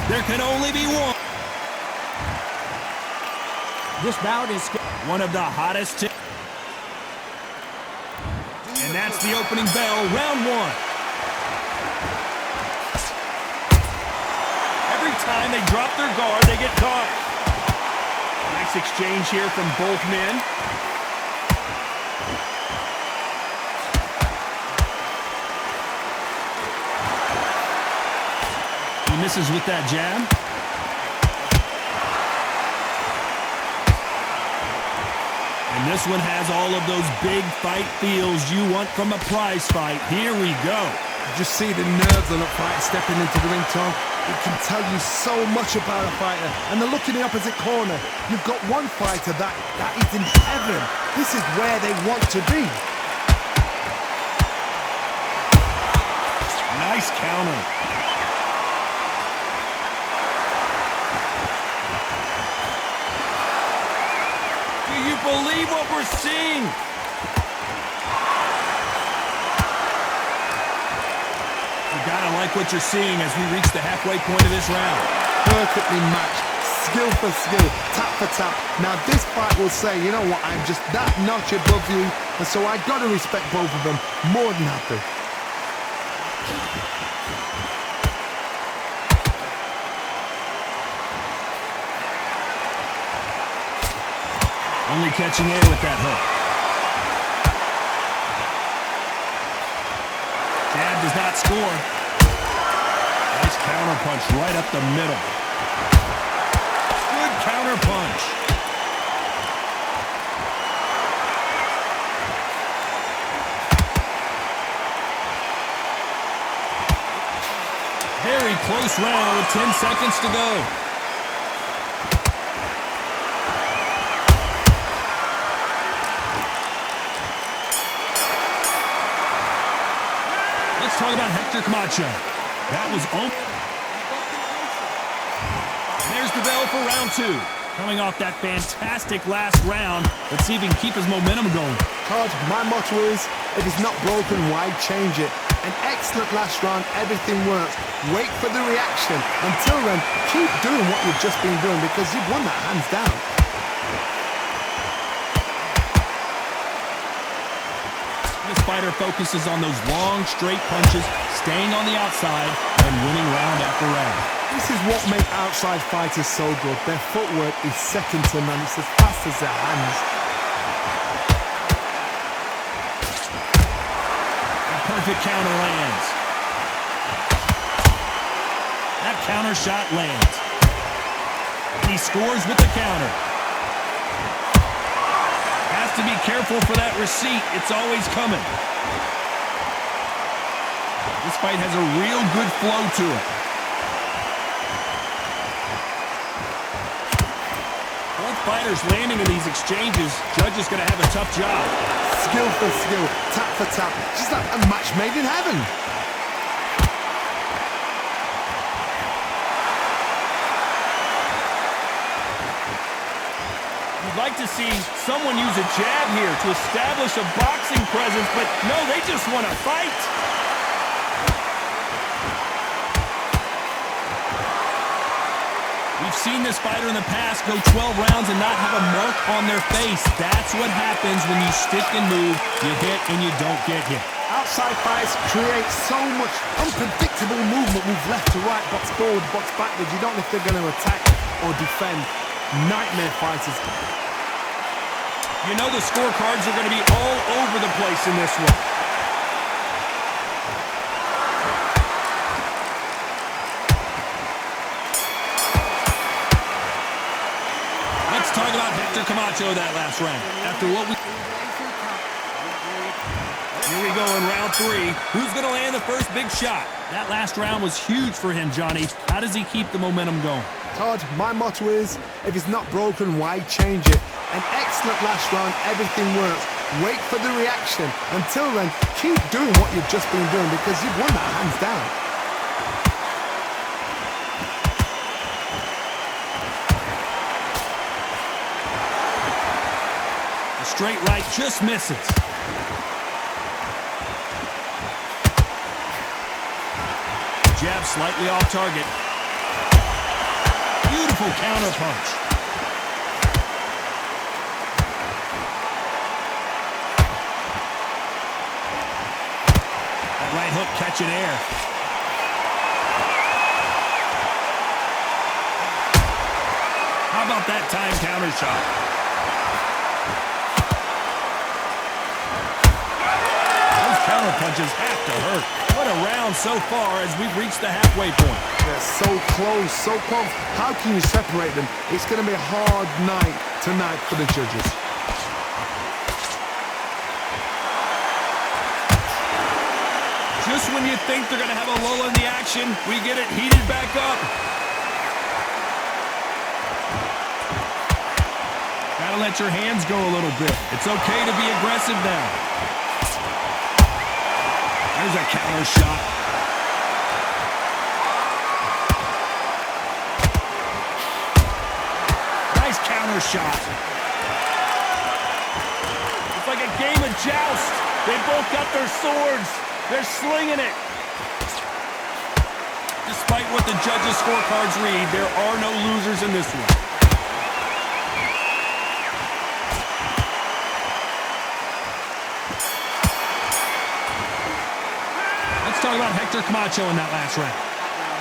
There can only be one. This bout is one of the hottest. And that's the opening bell, round one. Every time they drop their guard, they get caught. Nice exchange here from both men. He misses with that jab. And this one has all of those big fight feels you want from a prize fight. Here we go. You just see the nerves on a fighter stepping into the ring, Tom. It can tell you so much about a fighter. And the look in the opposite corner. You've got one fighter that is in heaven. This is where they want to be. Nice counter. Do you believe what we're seeing? You gotta like what you're seeing as we reach the halfway point of this round. Perfectly matched, skill for skill, tap for tap. Now this fight will say, you know what, I'm just that notch above you, and so I gotta respect both of them more than happy. Only catching air with that hook. Jab does not score. Nice counter punch right up the middle. Good counter punch. Very close round with 10 seconds to go. Talk about Hector Macho. That was open. There's the bell for round two. Coming off that fantastic last round, let's see if he can keep his momentum going. Todd, my motto is, if it's not broken, why change it? An excellent last round, everything works. Wait for the reaction. Until then, keep doing what you've just been doing because you've won that hands down. This fighter focuses on those long, straight punches, staying on the outside, and winning round after round. This is what makes outside fighters so good. Their footwork is second to none. It's as fast as their hands. A perfect counter lands. That counter shot lands. He scores with the counter. To be careful for that receipt. It's always coming. This fight has a real good flow to it. Both fighters landing in these exchanges. Judge is going to have a tough job. Skill for skill, tap for tap. Just like a match made in heaven. Like to see someone use a jab here to establish a boxing presence, but no, they just want to fight. We've seen this fighter in the past go 12 rounds and not have a mark on their face. That's what happens when you stick and move, you hit and you don't get hit. Outside fights create so much unpredictable movement. Move left to right, box forward, box backwards. You don't know if they're going to attack or defend. Nightmare fighters. You know the scorecards are going to be all over the place in this one. Let's talk about Hector Camacho that last round. After what we... Here we go in round three. Who's going to land the first big shot? That last round was huge for him, Johnny. How does he keep the momentum going? Todd, my motto is, if it's not broken, why change it? An excellent last round, everything works. Wait for the reaction. Until then, keep doing what you've just been doing because you've won that hands down. The straight right just misses. Jab slightly off target. Beautiful counter punch. That right hook catching air. How about that time counter shot? Those counter punches have to hurt. What a round so far as we've reached the halfway point. They're so close, so close. How can you separate them? It's going to be a hard night tonight for the judges. Just when you think they're going to have a lull in the action, we get it heated back up. Gotta let your hands go a little bit. It's okay to be aggressive now. There's a counter shot. Nice counter shot. It's like a game of joust. They both got their swords. They're slinging it. Despite what the judges' scorecards read, there are no losers in this one. Let's talk about Hector Camacho in that last round.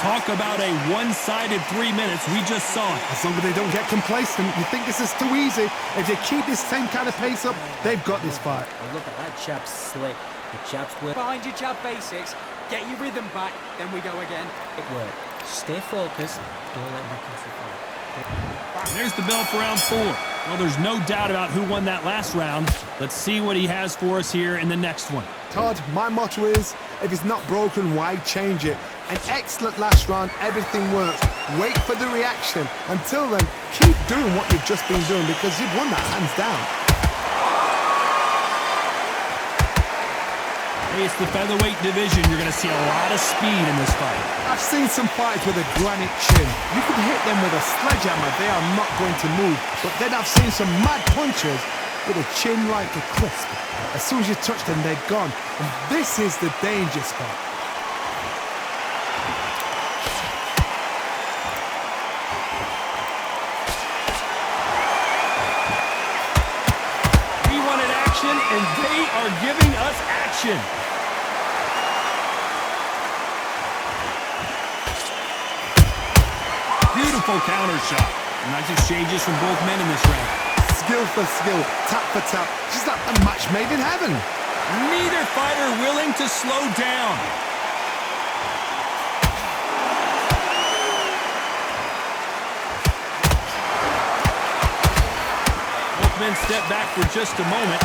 Talk about a one-sided 3 minutes. We just saw it. As long as they don't get complacent, you think this is too easy. If they keep this same kind of pace up, they've got this fight. Oh, look at that jab's slick. The jab's work. Behind your jab basics, get your rhythm back, then we go again. It worked. Stay focused. Don't let me control. There's the bell for round 4. Well, there's no doubt about who won that last round. Let's see what he has for us here in the next one. Todd, my motto is, if it's not broken, why change it? An excellent last round, everything works. Wait for the reaction. Until then, keep doing what you've just been doing because you've won that hands down. Hey, it's the featherweight division. You're going to see a lot of speed in this fight. I've seen some fights with a granite chin. You can hit them with a sledgehammer, they are not going to move. But then I've seen some mad punchers with a chin like a crisp. As soon as you touch them, they're gone. And this is the danger spot. We wanted action, and they are giving us action. Beautiful counter shot. Nice exchanges from both men in this round. Skill for skill, tap for tap, just like a match made in heaven. Neither fighter willing to slow down. Both men step back for just a moment.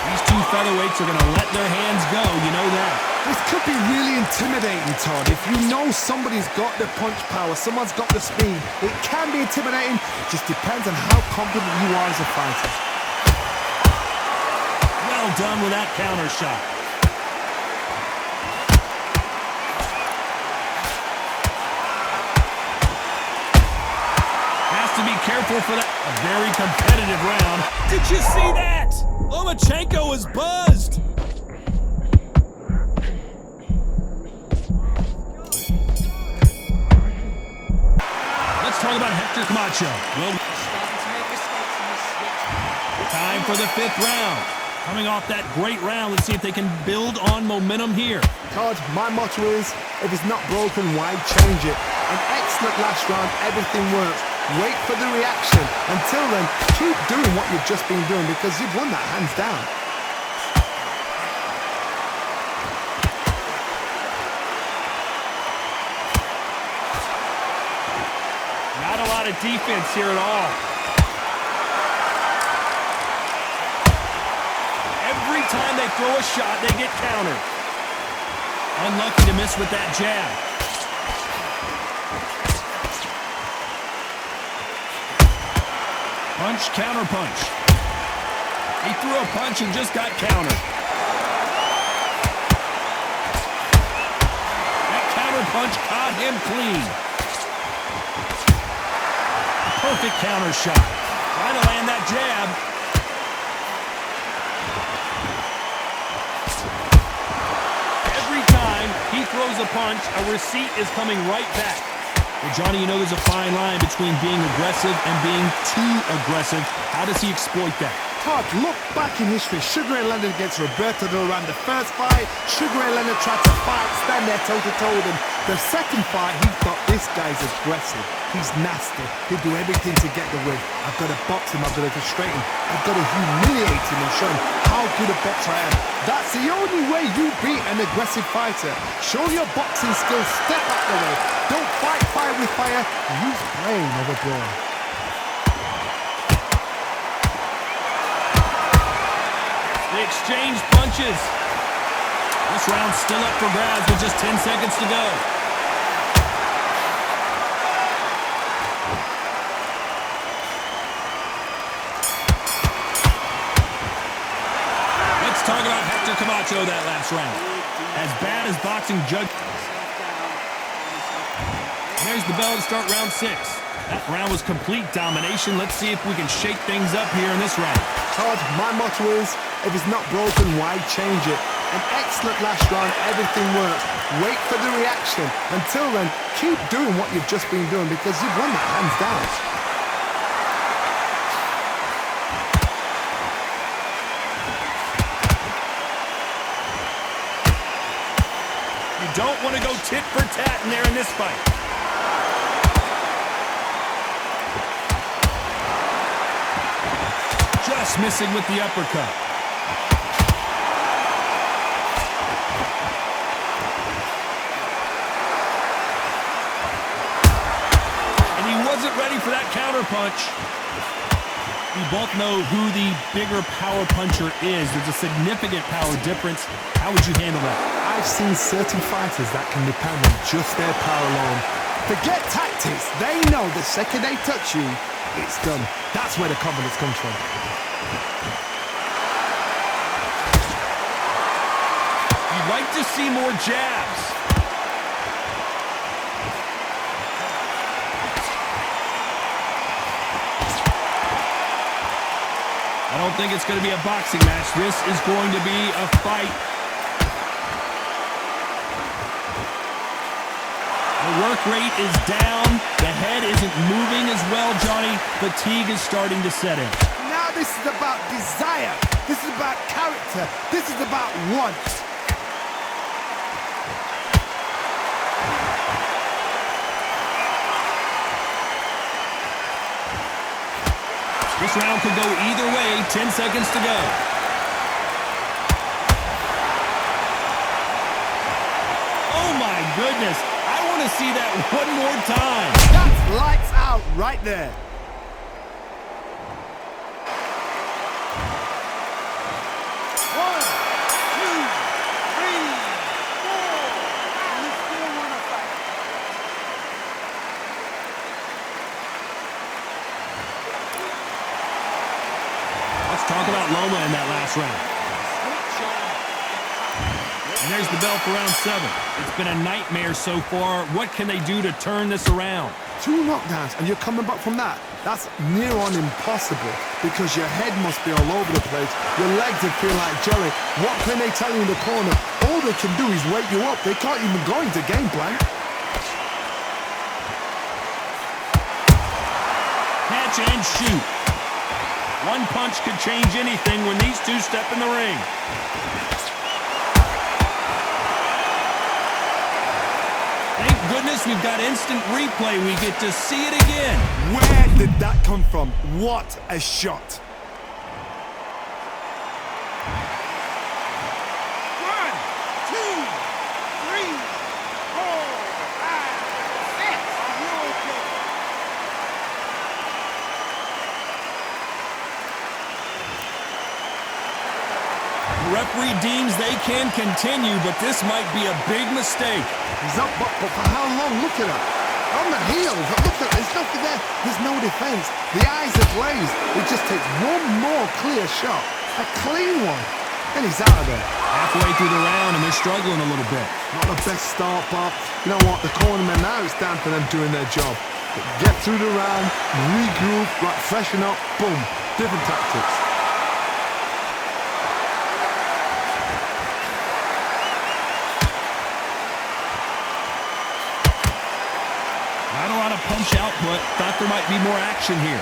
These two featherweights are going to let their hands go, you know that. This could be really intimidating, Todd. If you know somebody's got the punch power, someone's got the speed, it can be intimidating. It just depends on how confident you are as a fighter. Well done with that counter shot. Has to be careful for that. A very competitive round. Did you see that? Lomachenko is buzzed. Talk about Hector Camacho. Well, time for the 5th round. Coming off that great round, let's see if they can build on momentum here. Todd, my motto is, if it's not broken, why change it? An excellent last round, everything works. Wait for the reaction. Until then, keep doing what you've just been doing because you've won that hands down. Not a lot of defense here at all. Every time they throw a shot, they get countered. Unlucky to miss with that jab. Punch, counter punch. He threw a punch and just got countered. That counter punch caught him clean. Perfect counter shot. Trying to land that jab. Every time he throws throws a punch, a receipt is coming right back. Well, Johnny, you know there's a fine line between being aggressive and being too aggressive. How does he exploit that? Todd, look back in history. Sugar Ray Leonard against Roberto Duran. The first fight, Sugar Ray Leonard tried to fight, stand there toe-to-toe with him. The second fight, he thought this guy's aggressive. He's nasty. He'll do everything to get the win. I've got to box him. I've got to frustrate him. I've got to humiliate him and show him how good a boxer I am. That's the only way you beat an aggressive fighter. Show your boxing skills. Step out the way. Don't fight fire with fire. Use brain over brawn. They exchange punches. This round's still up for grabs with just 10 seconds to go. Let's talk about Hector Camacho that last round. As bad as boxing judge. There's the bell to start round 6. That round was complete domination. Let's see if we can shake things up here in this round. Todd, my motto is, if it's not broken, why change it? An excellent last round, everything works. Wait for the reaction. Until then, keep doing what you've just been doing because you've won that hands down. You don't want to go tit for tat in there in this fight. Just missing with the uppercut. And he wasn't ready for that counter punch. We both know who the bigger power puncher is. There's a significant power difference. How would you handle that? I've seen certain fighters that can depend on just their power alone. Forget tactics. They know the second they touch you, it's done. That's where the confidence comes from. You'd like to see more jabs. I don't think it's going to be a boxing match. This is going to be a fight. The work rate is down. The head isn't moving as well, Johnny. Fatigue is starting to set in. Now this is about desire. This is about character. This is about want. This round could go either way. 10 seconds to go. Oh my goodness. I want to see that one more time. That's lights out right there. Talk about Loma in that last round. And there's the bell for round 7. It's been a nightmare so far. What can they do to turn this around? 2 knockdowns and you're coming back from that. That's near on impossible because your head must be all over the place. Your legs are feeling like jelly. What can they tell you in the corner? All they can do is wake you up. They can't even go into game plan. Catch and shoot. One punch could change anything when these two step in the ring. Thank goodness we've got instant replay. We get to see it again. Where did that come from? What a shot. The referee deems they can continue, but this might be a big mistake. He's up, but for how long? Look at him. On the heels. Look at there's nothing there. There's no defense. The eyes are glazed. It just takes one more clear shot. A clean one. And he's out of there. Halfway through the round, and they're struggling a little bit. Not the best start, but you know what? The cornermen now, it's down to them doing their job. Get through the round, regroup, right, freshen up, boom. Different tactics. punch output. Thought there might be more action here.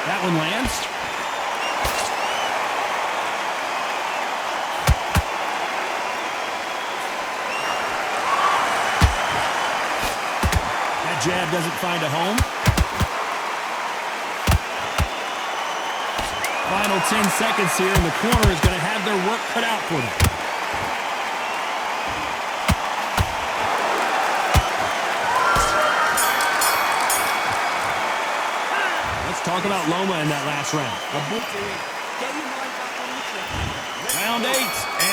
That one lands. That jab doesn't find a home. Final 10 seconds here, and the corner is going to have their work cut out for them. Let's talk about Loma in that last round. Round 8,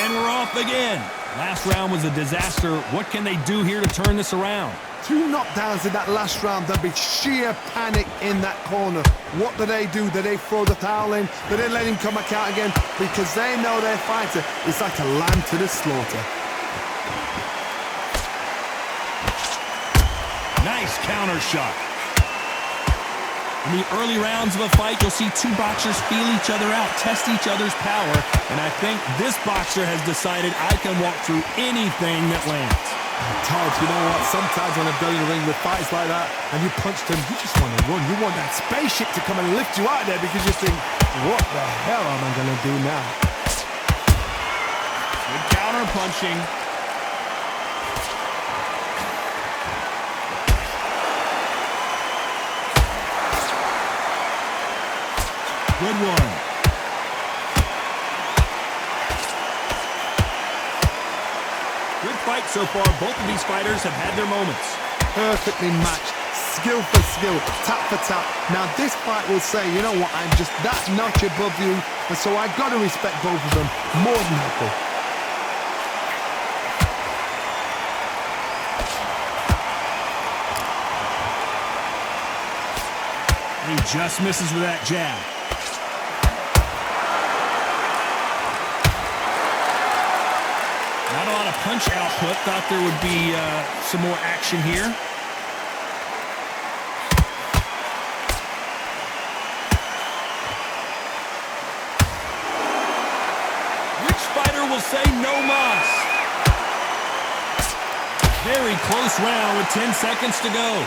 and we're off again. Last round was a disaster. What can they do here to turn this around? 2 knockdowns in that last round. There'll be sheer panic in that corner. What do? Do they throw the towel in? Do they let him come back out again? Because they know their fighter is like a lamb to the slaughter. Nice counter shot. In the early rounds of a fight, you'll see 2 boxers feel each other out, test each other's power, and I think this boxer has decided I can walk through anything that lands. Todd, you know what? Sometimes when I've done in the ring with fights like that and you punch them, you just want to run. You want that spaceship to come and lift you out there because you think, what the hell am I going to do now? Good counter punching. Good one. Good fight so far. Both of these fighters have had their moments. Perfectly matched. Skill for skill. Tap for tap. Now this fight will say, you know what, I'm just that notch above you. And so I've got to respect both of them more than happy. He just misses with that jab. Not a lot of punch output. Thought there would be some more action here. Which fighter will say no mas? Very close round with 10 seconds to go.